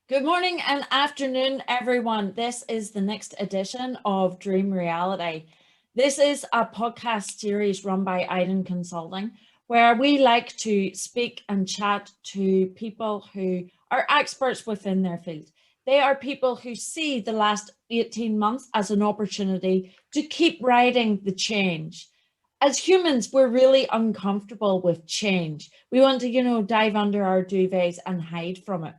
Good morning and afternoon, everyone. This is the next edition of Dream Reality. This is a podcast series run by Idunn Consulting, where we like to speak and chat to people who are experts within their field. They are people who see the last 18 months as an opportunity to keep riding the change. As humans, we're really uncomfortable with change. We want to, dive under our duvets and hide from it.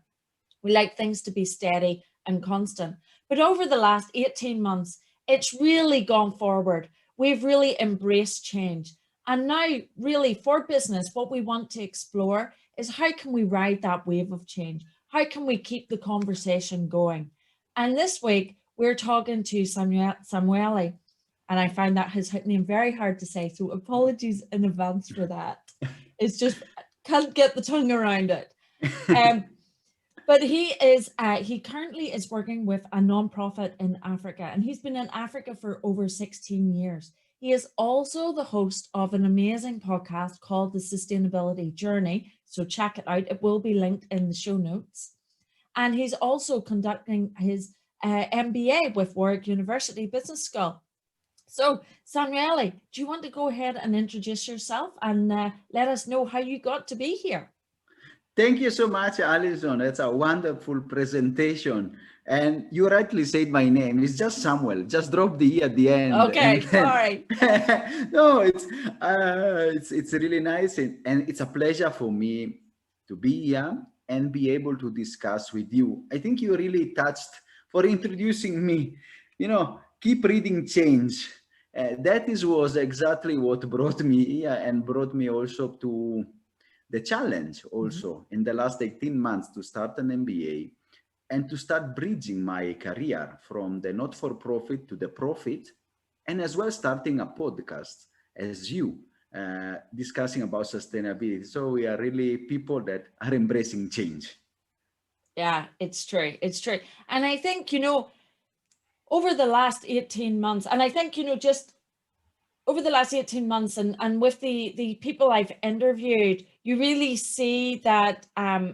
We like things to be steady and constant. But over the last 18 months, it's really gone forward. We've really embraced change. And now, really, for business, what we want to explore is how can we ride that wave of change? How can we keep the conversation going? And this week, we're talking to Samuele, and I find that his name very hard to say. So apologies in advance for that. It's just, can't get the tongue around it. But he currently is working with a nonprofit in Africa, and he's been in Africa for over 16 years. He is also the host of an amazing podcast called The Sustainability Journey. So check it out. It will be linked in the show notes. And he's also conducting his MBA with Warwick University Business School. So Samuele, do you want to go ahead and introduce yourself and let us know how you got to be here? Thank you so much, Alison. That's a wonderful presentation. And you rightly said my name. It's just Samuel. Just drop the E at the end. Okay, sorry. No, it's really nice, and it's a pleasure for me to be here and be able to discuss with you. I think you really touched for introducing me. Keep reading change. That was exactly what brought me here and brought me also to the challenge also in the last 18 months to start an MBA and to start bridging my career from the not-for-profit to the profit, and as well starting a podcast as you, discussing about sustainability. So we are really people that are embracing change. Yeah, it's true. It's true. And I think, over the last 18 months, and I think, just over the last 18 months and with the people I've interviewed, you really see that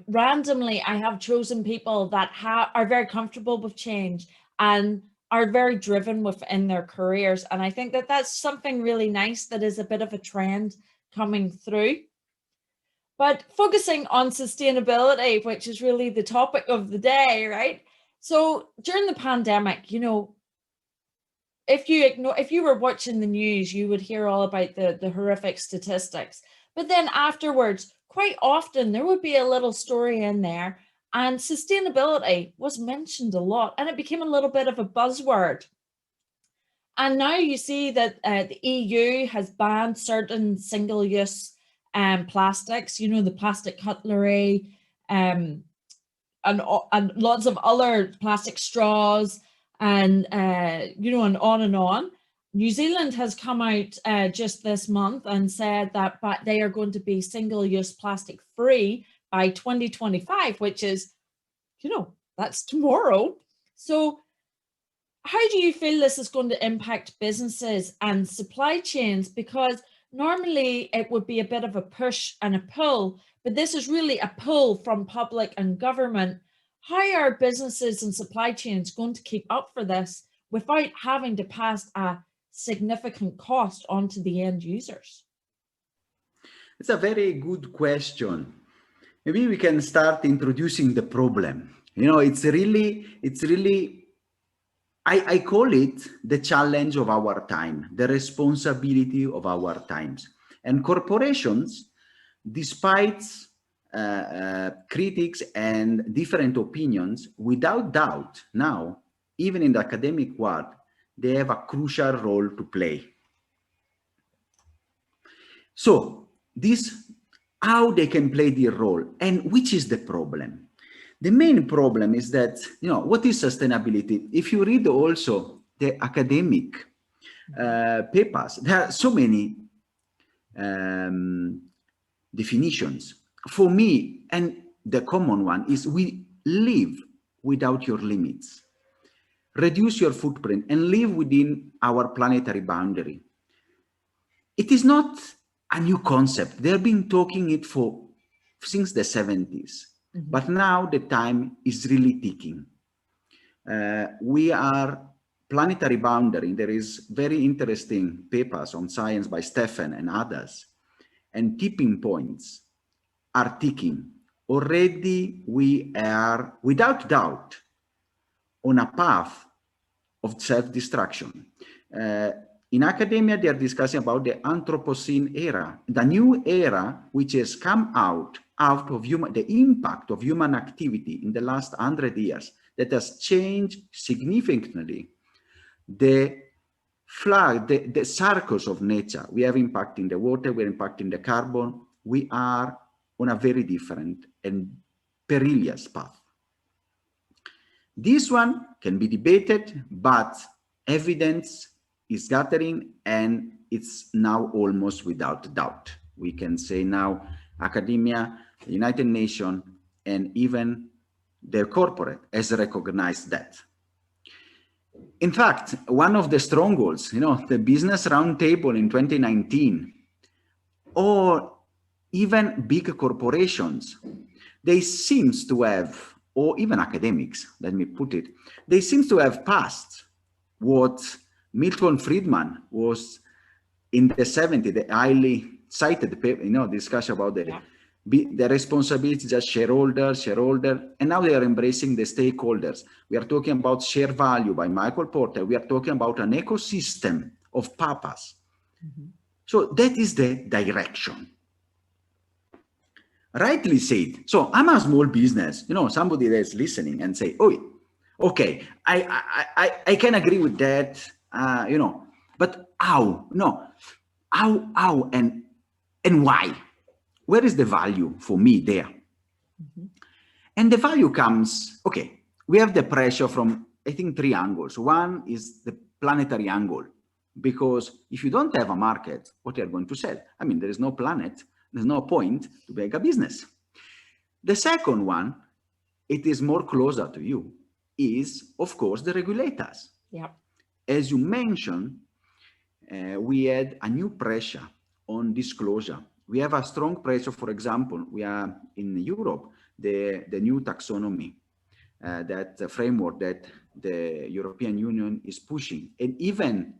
randomly I have chosen people that are very comfortable with change and are very driven within their careers. And I think that that's something really nice that is a bit of a trend coming through. But focusing on sustainability, which is really the topic of the day, right? So during the pandemic, if you were watching the news, you would hear all about the horrific statistics. But then afterwards, quite often there would be a little story in there, and sustainability was mentioned a lot, and it became a little bit of a buzzword. And now you see that the EU has banned certain single-use plastics, the plastic cutlery, and lots of other plastic straws, and and on and on. New Zealand has come out just this month and said that they are going to be single-use plastic free by 2025, which is, that's tomorrow. So how do you feel this is going to impact businesses and supply chains? Because normally it would be a bit of a push and a pull, but this is really a pull from public and government. How are businesses and supply chains going to keep up for this without having to pass a significant cost onto the end users? It's a very good question. Maybe we can start introducing the problem. It's really, I call it the challenge of our time, the responsibility of our times. And corporations, despite critics and different opinions, without doubt, now, even in the academic world, they have a crucial role to play. So how they can play their role, and which is the problem? The main problem is that, what is sustainability? If you read also the academic papers, there are so many definitions. For me, and the common one is we live without your limits. Reduce your footprint and live within our planetary boundary. It is not a new concept. They have been talking it since the 70s. But now the time is really ticking. We are planetary boundary. There is very interesting papers on science by Stefan and others, and tipping points are ticking. Already we are, without doubt, on a path of self-destruction. In academia, they are discussing about the Anthropocene era, the new era which has come out of the impact of human activity in the last 100 years that has changed significantly the the circles of nature. We have impact in the water, we're impacting the carbon. We are on a very different and perilous path. This one can be debated, but evidence is gathering and it's now almost without doubt. We can say now academia, the United Nations, and even the corporate has recognized that. In fact, one of the strongholds, the Business Roundtable in 2019, or even big corporations, they seems to have, or even academics, let me put it, they seem to have passed what Milton Friedman was in the 70s, the highly cited paper, discussion about the responsibilities as shareholder, and now they are embracing the stakeholders. We are talking about share value by Michael Porter. We are talking about an ecosystem of purpose. So that is the direction. Rightly said. So I'm a small business, somebody that's listening and say, oh, okay, I can agree with that, but how? No, how and why? Where is the value for me there? And the value comes, okay, we have the pressure from, I think, 3 angles. One is the planetary angle, because if you don't have a market, what are you going to sell? I mean, there is no planet, there's no point to make a business. The second one, it is more closer to you, is, of course, the regulators. As you mentioned, we had a new pressure on disclosure. We have a strong pressure, for example, we are in Europe, the new taxonomy, that framework that the European Union is pushing. And even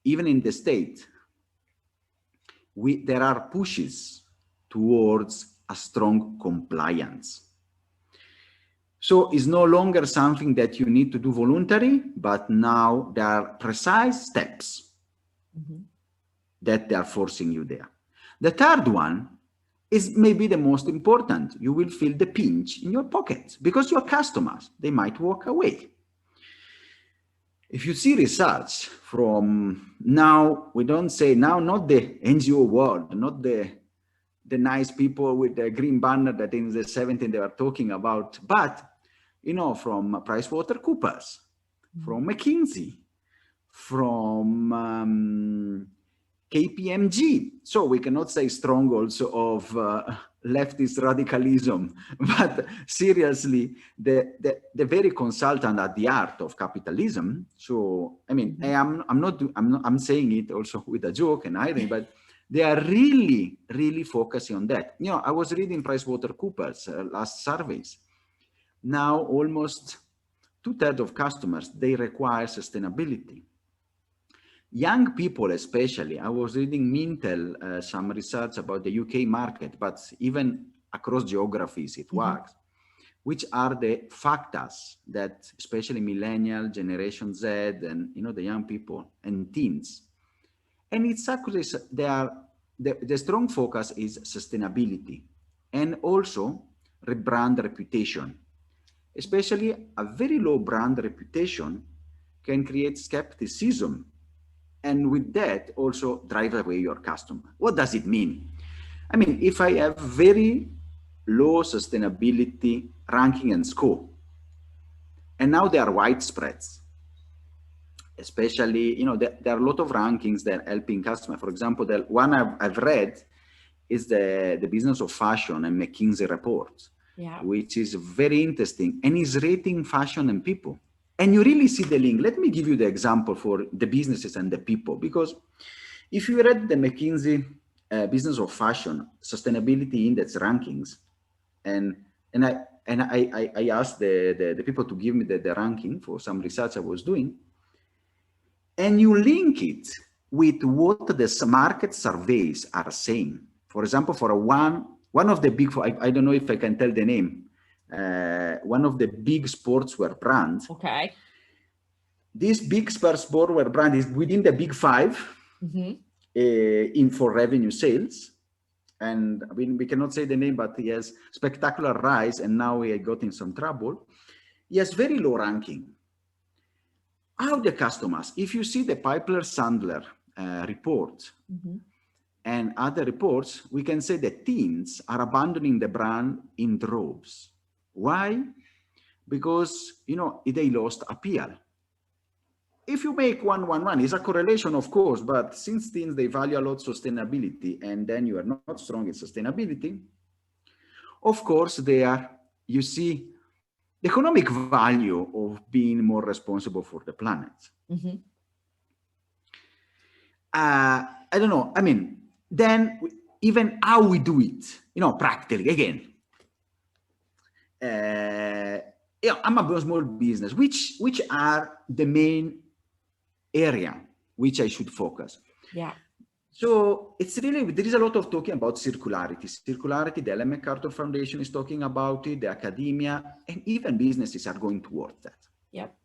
in the States, there are pushes towards a strong compliance. So it's no longer something that you need to do voluntary, but now there are precise steps that they are forcing you there. The third one is maybe the most important. You will feel the pinch in your pockets because your customers, they might walk away. If you see research from now, we don't say now, not the NGO world, not the nice people with the green banner that in the 70s they were talking about, but, from PricewaterhouseCoopers, from McKinsey, from KPMG. So we cannot say strongholds of leftist radicalism, but seriously, the very consultant at the art of capitalism. So, I mean, I'm saying it also with a joke and irony, but they are really, really focusing on that. I was reading PricewaterhouseCoopers last surveys. Now, almost 2/3 of customers, they require sustainability. Young people, especially, I was reading Mintel, some research about the UK market, but even across geographies, it works, which are the factors that especially millennial, Generation Z, and the young people and teens. And it's actually, the strong focus is sustainability and also brand reputation. Especially a very low brand reputation can create skepticism, and with that also drive away your customer. What does it mean? I mean, if I have very low sustainability ranking and score, and now they are widespread, especially, there are a lot of rankings that are helping customers. For example, the one I've read is the Business of Fashion and McKinsey report, which is very interesting and is rating fashion and people. And you really see the link. Let me give you the example for the businesses and the people, because if you read the McKinsey Business of Fashion Sustainability Index rankings, and I asked the people to give me the ranking for some research I was doing, and you link it with what the market surveys are saying. For example, for one of the big, I don't know if I can tell the name, one of the big sportswear brands. Okay. This big sportswear brand is within the big five in for revenue sales. And I mean, we cannot say the name, but he has spectacular rise, and now he got in some trouble. He has very low ranking. How the customers, if you see the Piper Sandler report and other reports, we can say that teens are abandoning the brand in droves. Why? Because, you know, they lost appeal. If you make 1-1-1, it's a correlation, of course, but since teens, they value a lot sustainability, and then you are not strong in sustainability, of course, you see the economic value of being more responsible for the planet. I don't know. I mean, then even how we do it, you know, practically, again, yeah, I'm a small business. Which are the main area which I should focus? Yeah. So it's really, there is a lot of talking about circularity. Circularity, the Ellen MacArthur Foundation is talking about it, the academia, and even businesses are going towards that. Yep.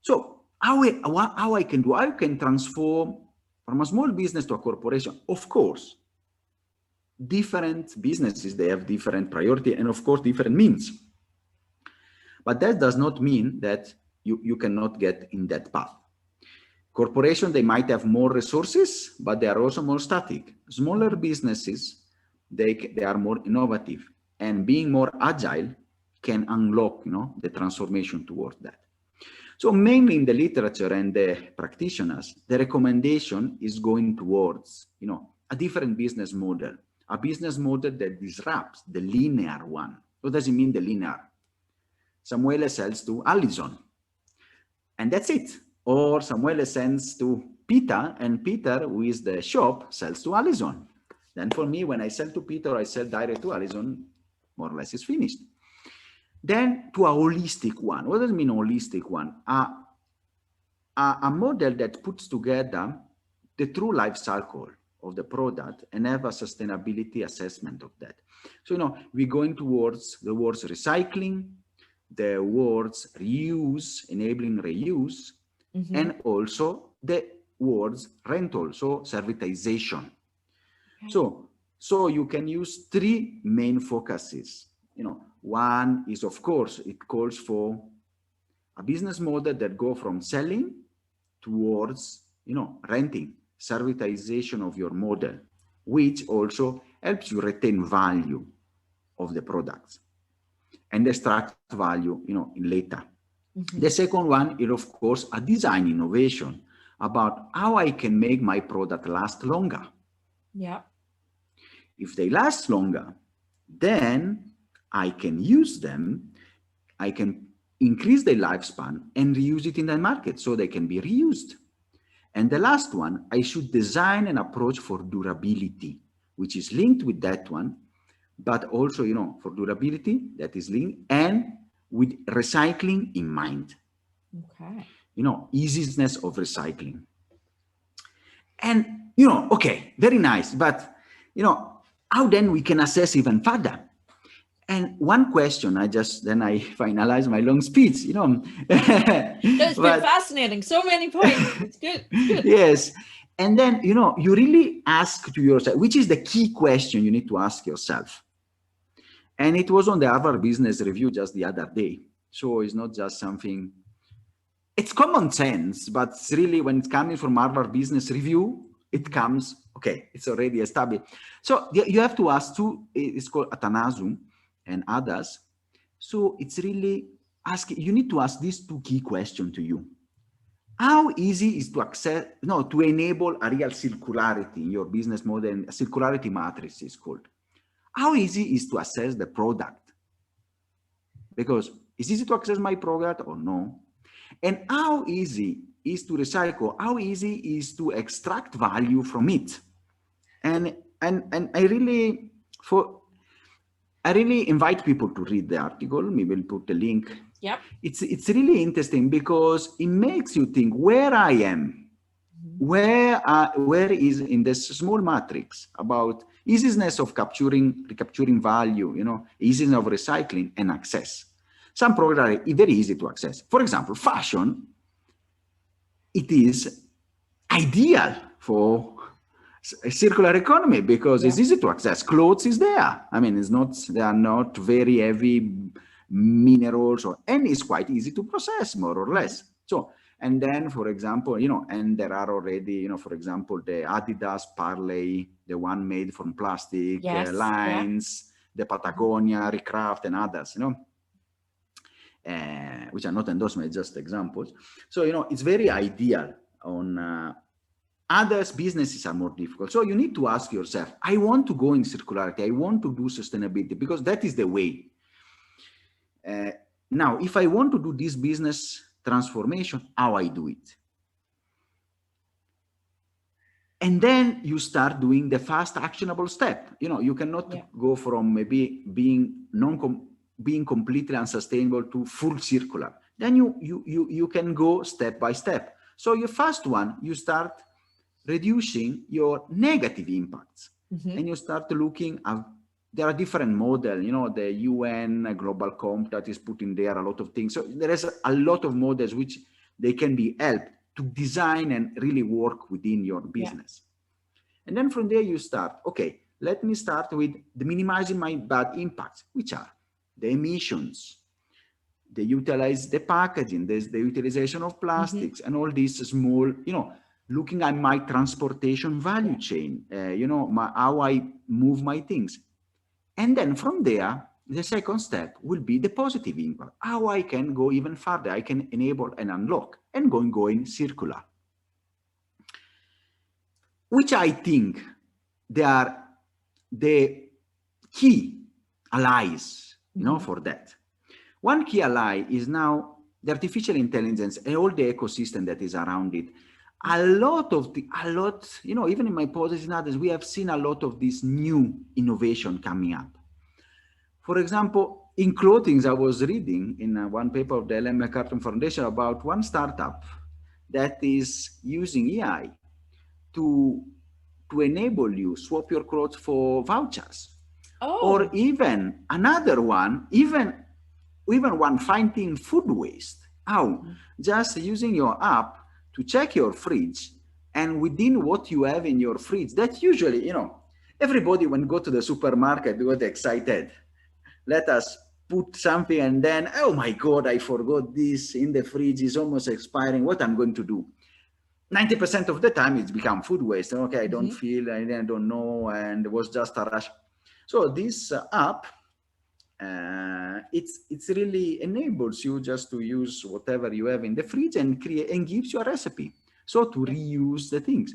So how I can do, I can transform from a small business to a corporation. Of course, different businesses, they have different priority and of course different means. But that does not mean that you cannot get in that path. Corporation, they might have more resources, but they are also more static. Smaller businesses, they are more innovative, and being more agile can unlock, you know, the transformation towards that. So mainly in the literature and the practitioners, the recommendation is going towards, you know, a different business model, a business model that disrupts the linear one. What does it mean, the linear? Samuele sells to Allison, and that's it. Or Samuele sends to Peter, and Peter, who is the shop, sells to Allison. Then for me, when I sell to Peter, I sell direct to Allison, more or less is finished. Then to a holistic one. What does it mean, holistic one? A model that puts together the true life cycle of the product and have a sustainability assessment of that. So, you know, we're going towards the words recycling, the words reuse, enabling reuse, and also the words rental, so servitization. Okay. So you can use three main focuses. You know, one is, of course, it calls for a business model that go from selling towards, you know, renting, servitization of your model, which also helps you retain value of the products and extract value, you know, later. The second one is, of course, a design innovation about how I can make my product last longer. Yeah. If they last longer, then I can use them, I can increase their lifespan and reuse it in the market so they can be reused. And the last one, I should design an approach for durability, which is linked with that one, but also, you know, for durability that is linked and with recycling in mind. Okay. You know, easiness of recycling. And, you know, okay, very nice, but, you know, how then we can assess even further? And one question, then I finalize my long speech, you know. It's been fascinating. So many points. It's good. It's good. Yes. And then, you know, you really ask to yourself, which is the key question you need to ask yourself. And it was on the Harvard Business Review just the other day. So it's not just something, it's common sense, but it's really, when it's coming from Harvard Business Review, it comes, okay, it's already established. So you have to ask it's called Atanasu and others. So it's really asking, you need to ask these two key questions to you. How easy is to access, to enable a real circularity in your business model? A circularity matrix is called. How easy is to assess the product? Because it's easy to access my product or no? And how easy is to recycle? How easy is to extract value from it? And I really, I really invite people to read the article. Maybe we'll put the link. Yep. It's really interesting because it makes you think where I am, where is in this small matrix about easiness of recapturing value, easiness of recycling and access. Some products are very easy to access. For example, fashion, it is ideal for a circular economy because it's easy to access. Clothes is there. I mean, they are not very heavy minerals, and it's quite easy to process, more or less. So, and then, for example, and there are already, for example, the Adidas Parley, the one made from plastic, lines, the Patagonia, Recraft, and others, which are not endorsements, just examples. So, it's very ideal on others. Businesses are more difficult. So you need to ask yourself, I want to go in circularity. I want to do sustainability because that is the way. Now, if I want to do this business transformation, how I do it? And then you start doing the fast actionable step. You cannot go from maybe being completely unsustainable to full circular. Then you can go step by step. So your first one, you start reducing your negative impacts, and you start looking at, there are different models, the UN Global Compact that is putting there a lot of things. So there is a lot of models which they can be helped to design and really work within your business. And then from there you start, okay, let me start with the minimizing my bad impacts, which are the emissions, the packaging, there's the utilization of plastics, and all these small, looking at my transportation value chain, how I move my things. And then from there, the second step will be the positive impact, how I can go even further. I can enable and unlock and going circular, which I think they are the key allies, for that. One key ally is now the artificial intelligence and all the ecosystem that is around it. Even in my policies and others, we have seen a lot of this new innovation coming up. For example, in clothing, I was reading in one paper of the Ellen MacArthur Foundation about one startup that is using AI to enable you swap your clothes for vouchers. Or even another one, even one finding food waste. How? Just using your app to check your fridge, and within what you have in your fridge, that usually, everybody when go to the supermarket, they get excited. Let us put something and then, oh my God, I forgot this in the fridge, is almost expiring. What I'm going to do? 90% of the time it's become food waste. Okay, I don't feel, I don't know, and it was just a rush. So this app, it's really enables you just to use whatever you have in the fridge and create and gives you a recipe. So to reuse the things.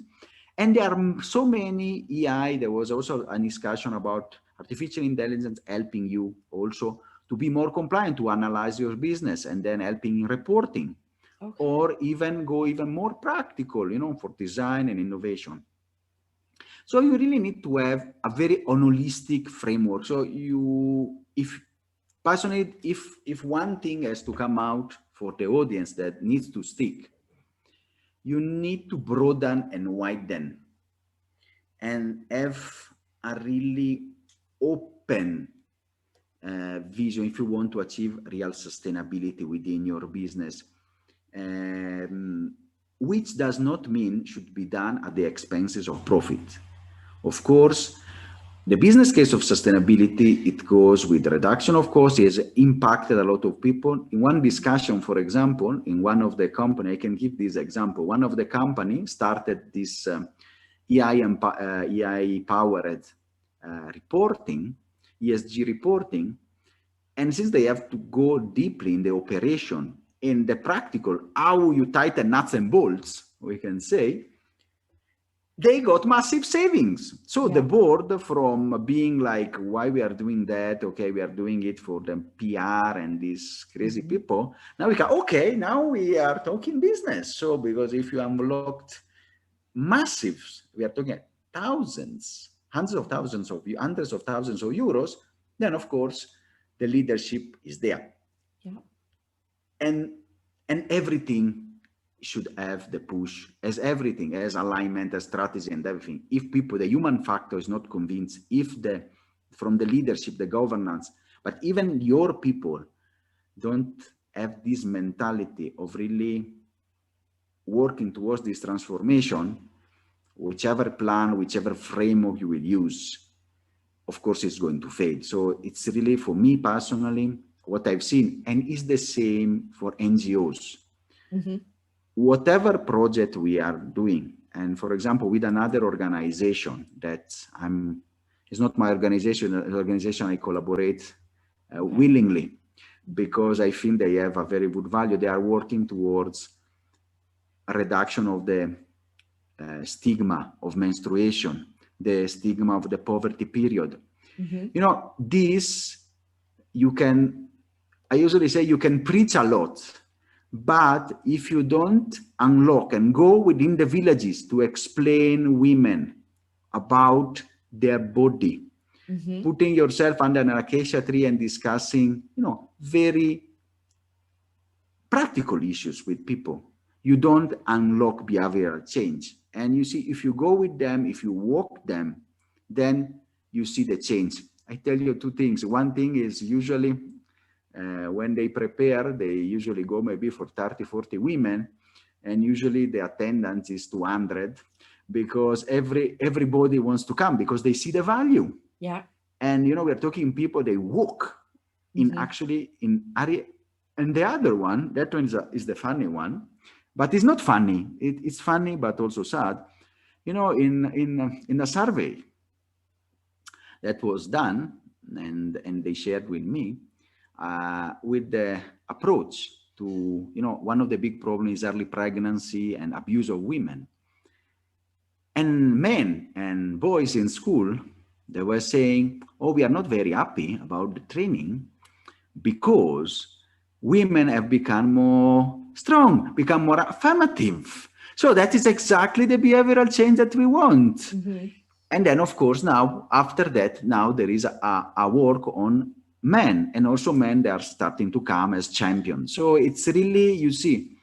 And there are so many AI. There was also a discussion about artificial intelligence helping you also to be more compliant, to analyze your business and then helping in reporting, or even go even more practical, for design and innovation. So you really need to have a very holistic framework. So if one thing has to come out for the audience that needs to stick, you need to broaden and widen and have a really open vision if you want to achieve real sustainability within your business, which does not mean should be done at the expenses of profit. Of course, the business case of sustainability, it goes with reduction of costs. It has impacted a lot of people. In one discussion, for example, in one of the company, I can give this example. One of the company started this AI-powered reporting, ESG reporting. And since they have to go deeply in the operation, in the practical, how you tighten nuts and bolts, we can say, they got massive savings. So the board, from being like, why we are doing that? Okay, we are doing it for the PR and these crazy people. Now we can, okay, now we are talking business. So because if you unlocked massive, we are talking thousands, hundreds of thousands of euros, then of course the leadership is there. Yeah. And everything should have the push, as everything, as alignment, as strategy and everything. If people, the human factor is not convinced, if from the leadership, the governance, but even your people don't have this mentality of really working towards this transformation, whichever plan, whichever framework you will use, of course, it's going to fail. So it's really, for me personally, what I've seen, and it's the same for NGOs. Mm-hmm. Whatever project we are doing, and for example, with another organization that it's not my organization, an organization I collaborate willingly, because I feel they have a very good value. They are working towards a reduction of the stigma of menstruation, the stigma of the poverty period. Mm-hmm. You know, this, I usually say you can preach a lot, but if you don't unlock and go within the villages to explain women about their body, mm-hmm. putting yourself under an acacia tree and discussing, very practical issues with people, you don't unlock behavioral change. And you see, if you go with them, if you walk them, then you see the change. I tell you two things. One thing is usually when they prepare, they usually go maybe for 30, 40 women, and usually the attendance is 200, because everybody wants to come because they see the value. Yeah. And we're talking people, they walk in mm-hmm. actually in area. And the other one, that one is the funny one, but it's not funny. It's funny, but also sad. In a survey that was done, and they shared with me, with the approach to, one of the big problems is early pregnancy and abuse of women. And men and boys in school, they were saying, oh, we are not very happy about the training because women have become more strong, become more affirmative. So that is exactly the behavioral change that we want. Mm-hmm. And then, of course, now, after that, now there is a work on men, and also men, they are starting to come as champions. So it's really, you see,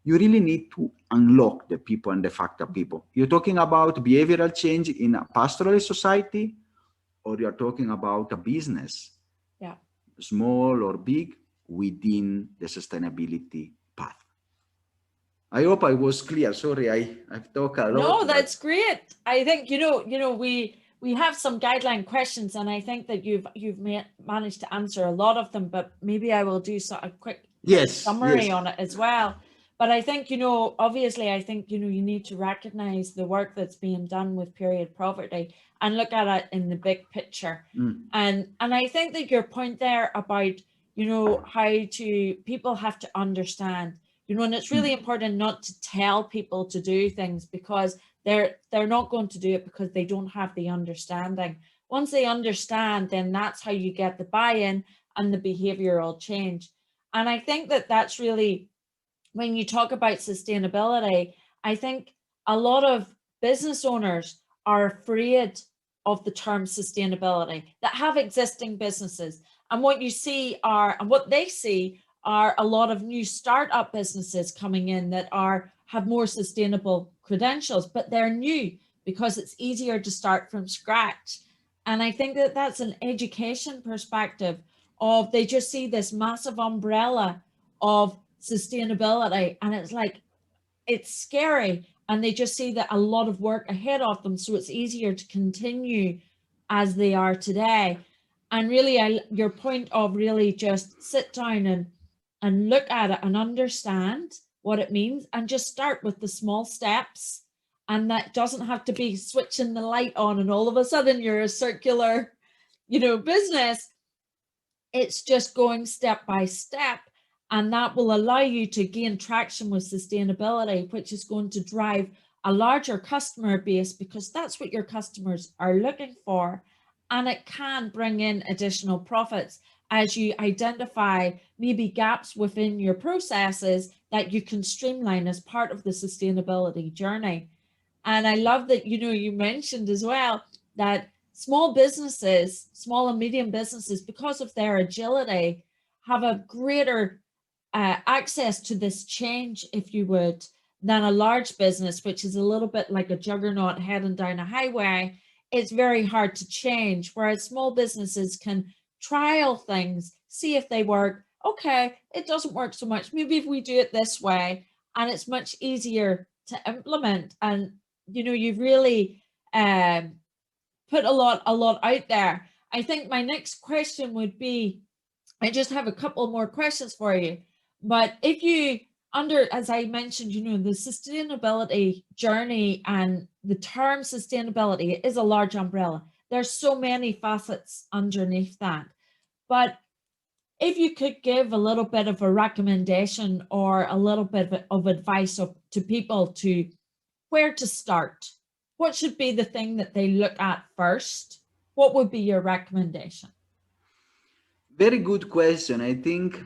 you really need to unlock the people and the factor people. You're talking about behavioral change in a pastoral society, or you're talking about a business, yeah, small or big, within the sustainability path. I hope I was clear. Sorry, I've talked a lot. No, that's great. I think, we have some guideline questions, and I think that you've managed to answer a lot of them, but maybe I will do a quick summary on it as well. But I think, obviously, I think, you need to recognize the work that's being done with period poverty and look at it in the big picture. Mm. And I think that your point there about, how people have to understand, and it's really important not to tell people to do things because they're not going to do it because they don't have the understanding. Once they understand, then that's how you get the buy-in and the behavioral change. And I think that that's really, when you talk about sustainability, I think a lot of business owners are afraid of the term sustainability that have existing businesses. And what they see are a lot of new startup businesses coming in that have more sustainable credentials, but they're new because it's easier to start from scratch. And I think that that's an education perspective of, they just see this massive umbrella of sustainability, and it's scary, and they just see that a lot of work ahead of them, so it's easier to continue as they are today. And really, your point of really just sit down and look at it and understand what it means, and just start with the small steps. And that doesn't have to be switching the light on and all of a sudden you're a circular, business. It's just going step by step, and that will allow you to gain traction with sustainability, which is going to drive a larger customer base, because that's what your customers are looking for. And it can bring in additional profits as you identify maybe gaps within your processes that you can streamline as part of the sustainability journey. And I love that, you mentioned as well that small businesses, small and medium businesses, because of their agility, have a greater access to this change, if you would, than a large business, which is a little bit like a juggernaut heading down a highway. It's very hard to change, whereas small businesses can trial things, see if they work. Okay, it doesn't work so much. Maybe if we do it this way, and it's much easier to implement. And you've really put a lot out there. I think my next question would be, I just have a couple more questions for you. But if you as I mentioned, the sustainability journey and the term sustainability is a large umbrella. There's so many facets underneath that. But if you could give a little bit of a recommendation or a little bit of advice to people to where to start, what should be the thing that they look at first? What would be your recommendation? Very good question. I think,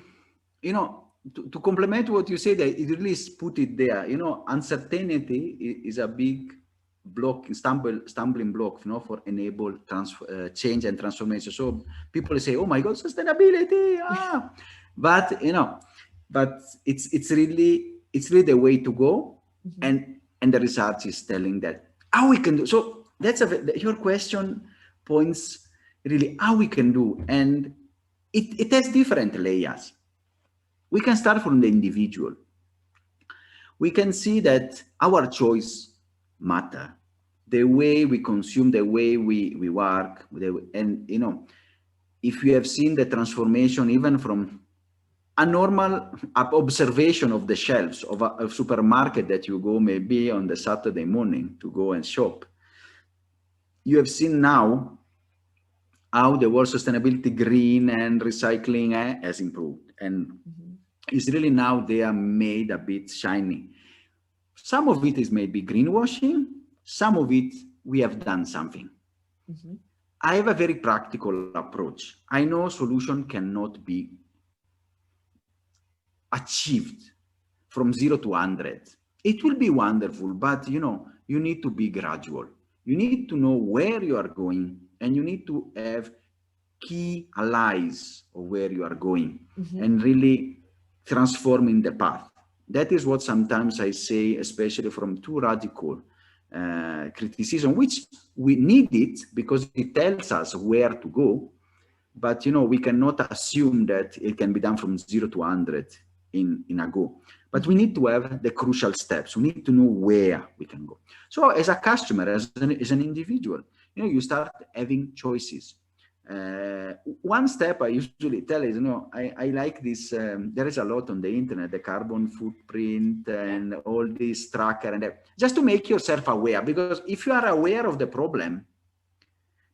to complement what you said, it really is put it there. Uncertainty is a big block, stumbling block, for enable change and transformation. So people say, "Oh my God, sustainability!" But but it's really the way to go, and the research is telling that how we can do. So that's your question points really how we can do, and it has different layers. We can start from the individual. We can see that our choice matter. The way we consume, the way we work, and if you have seen the transformation even from a normal observation of the shelves of a supermarket that you go maybe on the Saturday morning to go and shop, you have seen now how the word sustainability, green and recycling has improved. And it's really now they are made a bit shiny. Some of it is maybe greenwashing. Some of it, we have done something. I have a very practical approach. I know solution cannot be achieved from 0 to 100. It will be wonderful, but you need to be gradual. You need to know where you are going, and you need to have key allies of where you are going and really transforming the path. That is what sometimes I say, especially from too radical criticism, which we need it because it tells us where to go. But we cannot assume that it can be done from 0 to 100 in a go. But we need to have the crucial steps. We need to know where we can go. So as a customer, as an individual, you start having choices. One step I usually tell is, I like this, there is a lot on the internet, the carbon footprint and all this tracker and that, just to make yourself aware, because if you are aware of the problem,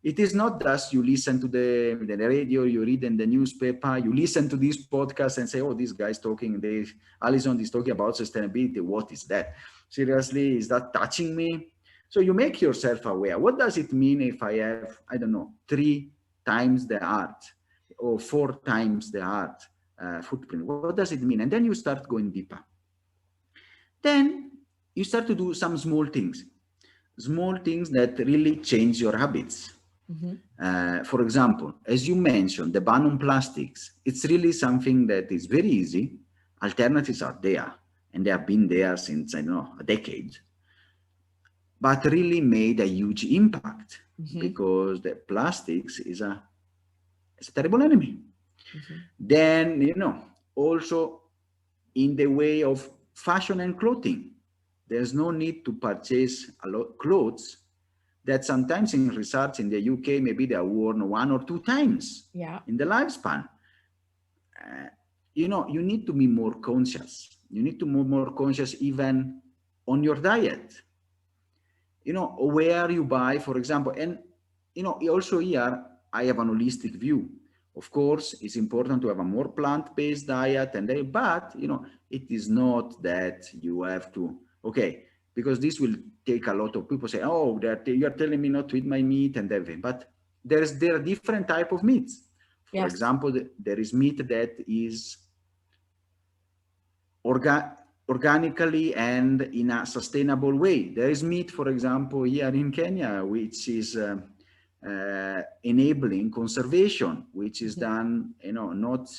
it is not just you listen to the radio, you read in the newspaper, you listen to this podcast and say, "Oh, this guy's talking, Alison is talking about sustainability. What is that? Seriously, is that touching me?" So you make yourself aware. What does it mean if I have, I don't know, 3 times the Earth or 4 times the Earth footprint? What does it mean? And then you start going deeper. Then you start to do some small things that really change your habits. For example, as you mentioned, the ban on plastics, it's really something that is very easy. Alternatives are there, and they have been there since, I don't know, a decade, but really made a huge impact because the plastics is a terrible enemy. Then, also in the way of fashion and clothing, there's no need to purchase a lot of clothes that sometimes in research in the UK, maybe they are worn 1 or 2 times in the lifespan. You need to be more conscious. You need to be more conscious even on your diet. Where you buy, for example, and, also here, I have an holistic view. Of course, it's important to have a more plant-based diet, but, it is not that you have to, because this will take a lot of people say, "Oh, that you're telling me not to eat my meat and everything." But there are different type of meats. For example, there is meat that is organically and in a sustainable way. There is meat, for example, here in Kenya, which is enabling conservation, which is done, not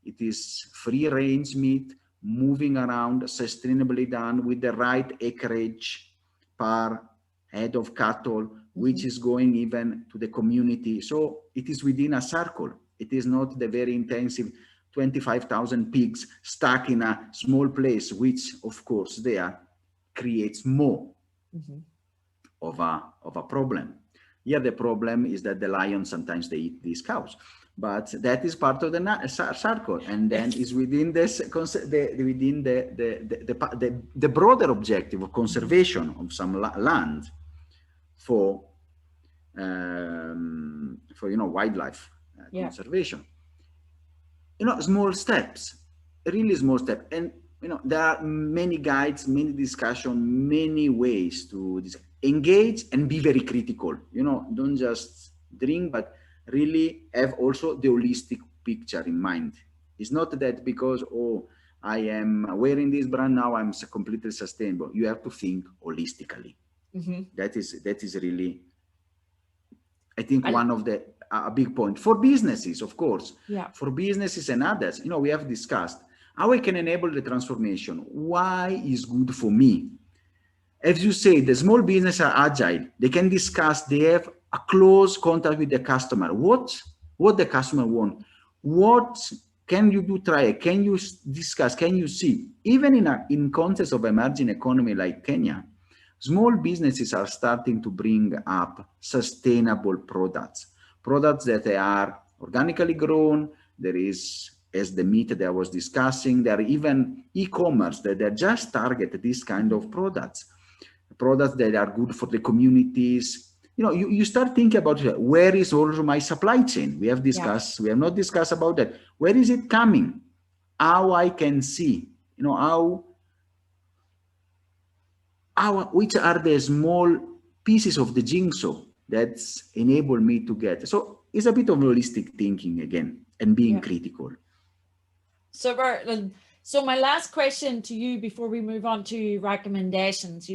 it is free range meat, moving around, sustainably done with the right acreage per head of cattle, which is going even to the community. So it is within a circle. It is not the very intensive 25,000 pigs stuck in a small place, which of course there creates more of a problem. Here the problem is that the lions sometimes they eat these cows, but that is part of the circle, and then is within this within the broader objective of conservation of some land for wildlife conservation. Small steps, really small steps, and there are many guides, many discussion, many ways to engage and be very critical. Don't just drink, but really have also the holistic picture in mind. It's not that because, oh, I am wearing this brand now, I'm completely sustainable. You have to think holistically. That is really, I think, one of the a big point for businesses, of course. For businesses and others, we have discussed how I can enable the transformation. Why is good for me? As you say, the small businesses are agile. They can discuss. They have a close contact with the customer. What the customer wants. What can you do? Try. Can you discuss? Can you see? Even in context of emerging economy like Kenya, small businesses are starting to bring up sustainable products that they are organically grown. There is, as the meat that I was discussing, there are even e-commerce that they just target this kind of products that are good for the communities. You start thinking about where is also my supply chain. We have discussed, we have not discussed about that. Where is it coming? How I can see, which are the small pieces of the jigsaw that enable me to get. So it's a bit of holistic thinking again and being critical. So my last question to you before we move on to recommendations,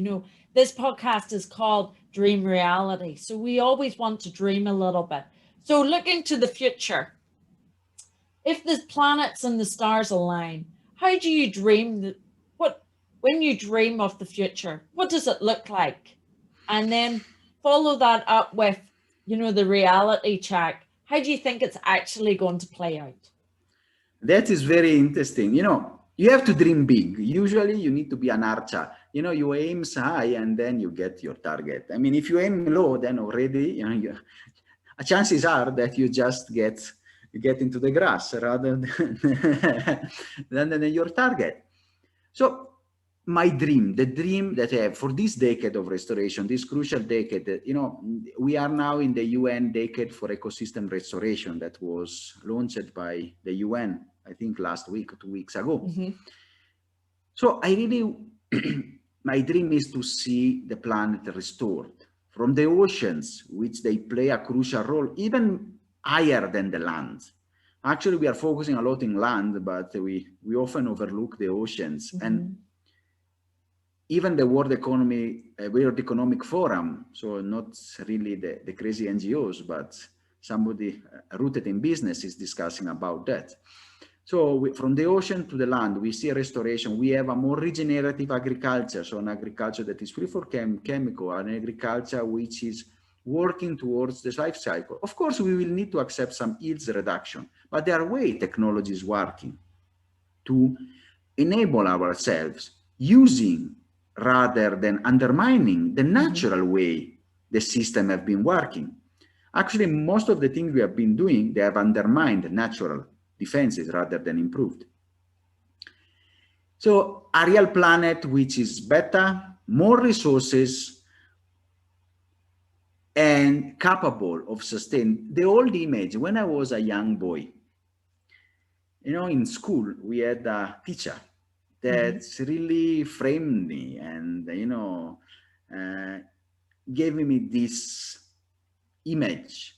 this podcast is called Dream Reality. So we always want to dream a little bit. So looking to the future, if the planets and the stars align, how do you dream when you dream of the future, what does it look like? And then follow that up with, the reality check. How do you think it's actually going to play out? That is very interesting. You have to dream big. Usually you need to be an archer. You aim high and then you get your target. I mean, if you aim low, then already, chances are that you just get into the grass rather than your target. So my dream, the dream that I have for this decade of restoration, this crucial decade, we are now in the UN Decade for Ecosystem Restoration that was launched by the UN, I think last week or 2 weeks ago. So I really, my dream is to see the planet restored from the oceans, which they play a crucial role, even higher than the land. Actually, we are focusing a lot in land, but we often overlook the oceans. And even the World Economic Forum, so not really the crazy NGOs, but somebody rooted in business is discussing about that. So from the ocean to the land, we see a restoration. We have a more regenerative agriculture, so an agriculture that is free for chemical, an agriculture which is working towards this life cycle. Of course, we will need to accept some yields reduction, but there are ways technology is working to enable ourselves using rather than undermining the natural way the system have been working. Actually, most of the things we have been doing, they have undermined natural defenses rather than improved. So a real planet which is better, more resources, and capable of sustaining. The old image, when I was a young boy, in school, we had a teacher that's really framed me and, gave me this image,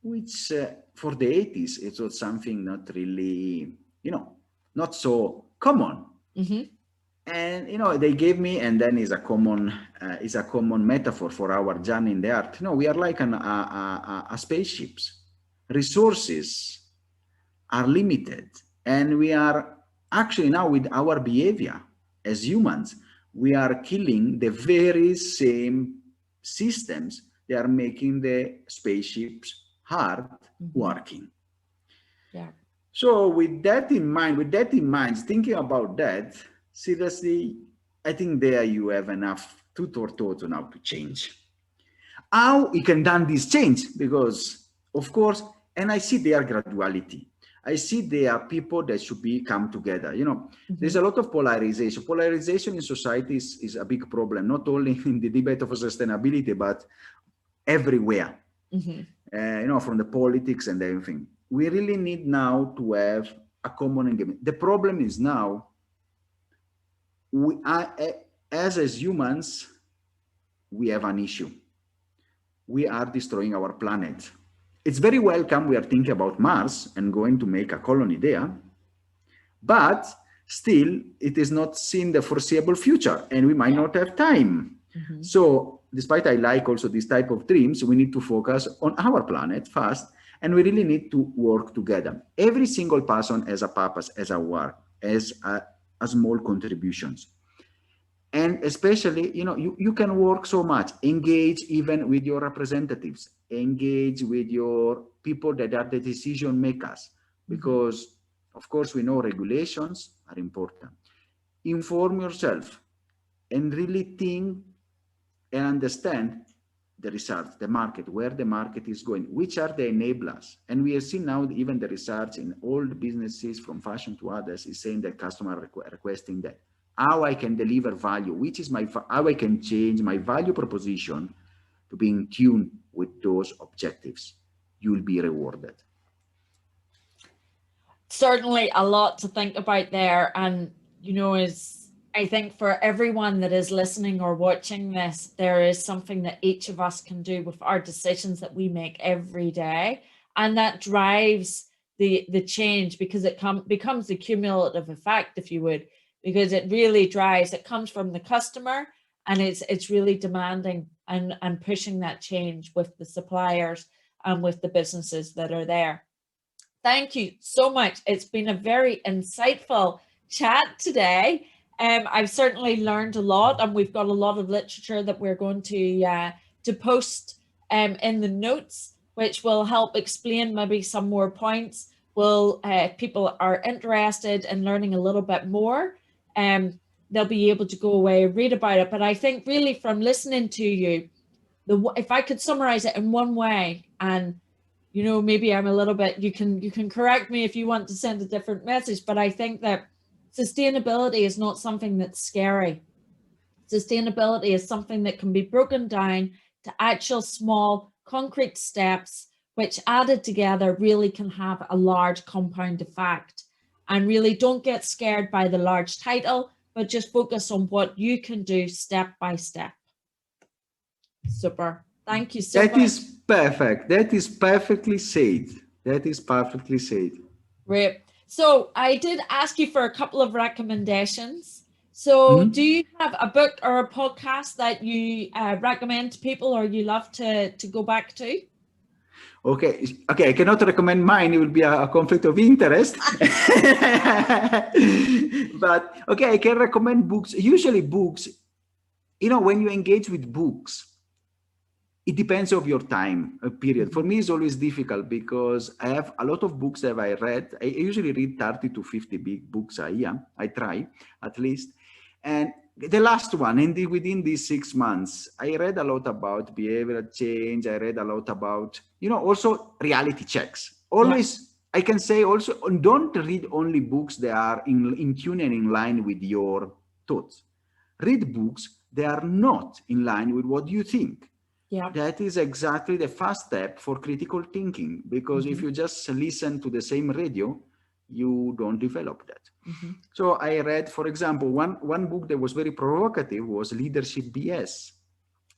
which for the 80s, it was something not really, not so common. And they gave me, and then is a common metaphor for our journey in the art. We are like a spaceships. Resources are limited, and we are actually now with our behavior as humans, we are killing the very same systems that are making the spaceships hard working. Yeah. So with that in mind, thinking about that, seriously, I think there you have enough food for thought now to change. How we can done this change? Because of course, and I see their graduality. I see there are people that should come together. There's a lot of polarization. Polarization in society is a big problem, not only in the debate of sustainability, but everywhere. From the politics and everything. We really need now to have a common engagement. The problem is now, we are, as humans, we have an issue. We are destroying our planet. It's very welcome we are thinking about Mars and going to make a colony there, but still it is not seen the foreseeable future, and we might not have time. So despite I like also this type of dreams, we need to focus on our planet first, and we really need to work together. Every single person has a purpose, has a work, has a small contributions. And especially, you can work so much, engage even with your representatives, engage with your people that are the decision makers, because of course we know regulations are important. Inform yourself and really think and understand the research, the market, where the market is going, which are the enablers. And we have seen now even the research in all the businesses from fashion to others is saying that customer requesting that. How I can deliver value, which is how I can change my value proposition to be in tune with those objectives. You'll be rewarded. Certainly a lot to think about there. And, I think for everyone that is listening or watching this, there is something that each of us can do with our decisions that we make every day. And that drives the change, because it becomes a cumulative effect, if you would, because it really drives, it comes from the customer, and it's really demanding and pushing that change with the suppliers and with the businesses that are there. Thank you so much. It's been a very insightful chat today. I've certainly learned a lot, and we've got a lot of literature that we're going to post in the notes, which will help explain maybe some more points. If people are interested in learning a little bit more, they'll be able to go away and read about it. But I think really from listening to you, if I could summarize it in one way, and maybe I'm a little bit, you can correct me if you want to send a different message, but I think that sustainability is not something that's scary. Sustainability is something that can be broken down to actual small concrete steps, which added together really can have a large compound effect. And really don't get scared by the large title, but just focus on what you can do step by step. Super. Thank you so much. That is perfect. That is perfectly said. That is perfectly said. Great. So I did ask you for a couple of recommendations. So do you have a book or a podcast that you recommend to people, or you love to go back to? Okay, I cannot recommend mine. It will be a conflict of interest. But okay, I can recommend books. Usually books, when you engage with books, it depends of your time period. For me, it's always difficult because I have a lot of books that I read. I usually read 30 to 50 big books a year. I try at least. And the last one, within these 6 months, I read a lot about behavioral change. I read a lot about, also reality checks. Always, I can say also, don't read only books that are in tune and in line with your thoughts. Read books that are not in line with what you think. Yeah. That is exactly the first step for critical thinking, because if you just listen to the same radio, you don't develop that. So I read, for example, one book that was very provocative was Leadership BS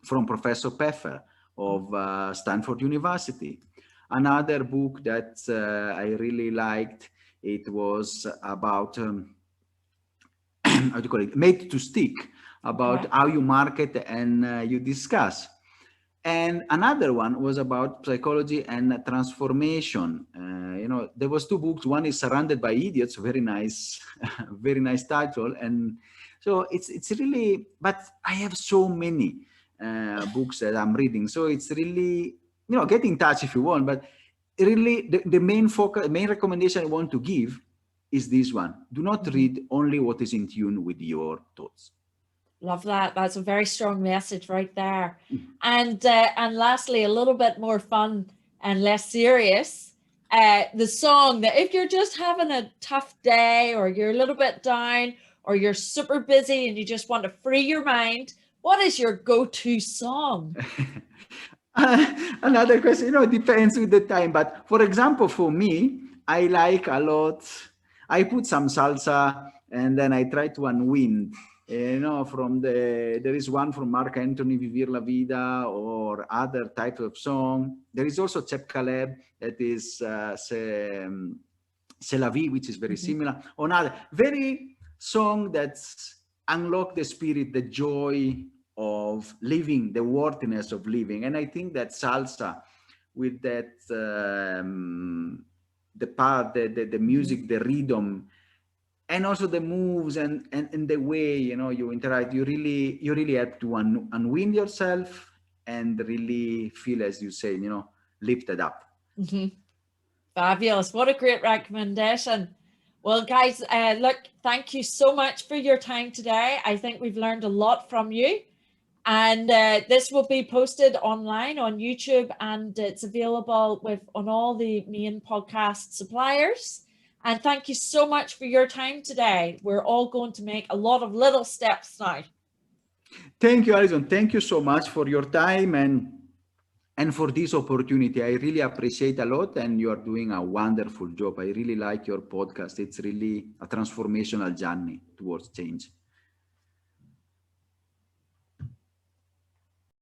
from Professor Pfeffer of Stanford University. Another book that I really liked, it was about how do you call it, made to stick, about how you market and you discuss. And another one was about psychology and transformation. There was 2 books. One is Surrounded by Idiots, very nice, very nice title. And so it's really, but I have so many books that I'm reading. So it's really, get in touch if you want, but really the main focus, main recommendation I want to give is this one. Do not read only what is in tune with your thoughts. Love that. That's a very strong message right there. And lastly, a little bit more fun and less serious. The song that if you're just having a tough day, or you're a little bit down, or you're super busy and you just want to free your mind, what is your go-to song? Another question, it depends with the time. But for example, for me, I like a lot, I put some salsa and then I try to unwind. There is one from Mark Anthony, Vivir la Vida, or other type of song. There is also Cheb Caleb, that is C'est la vie, which is very similar. Or another very song that's unlock the spirit, the joy of living, the worthiness of living. And I think that salsa, with that, the part, the music, the rhythm, and also the moves and the way, you interact, you really have to unwind yourself and really feel, as you say, lifted up. Fabulous. What a great recommendation. Well, guys, look, thank you so much for your time today. I think we've learned a lot from you. And this will be posted online on YouTube, and it's available on all the main podcast suppliers. And thank you so much for your time today. We're all going to make a lot of little steps now. Thank you, Erikson. Thank you so much for your time and for this opportunity. I really appreciate a lot, and you are doing a wonderful job. I really like your podcast. It's really a transformational journey towards change.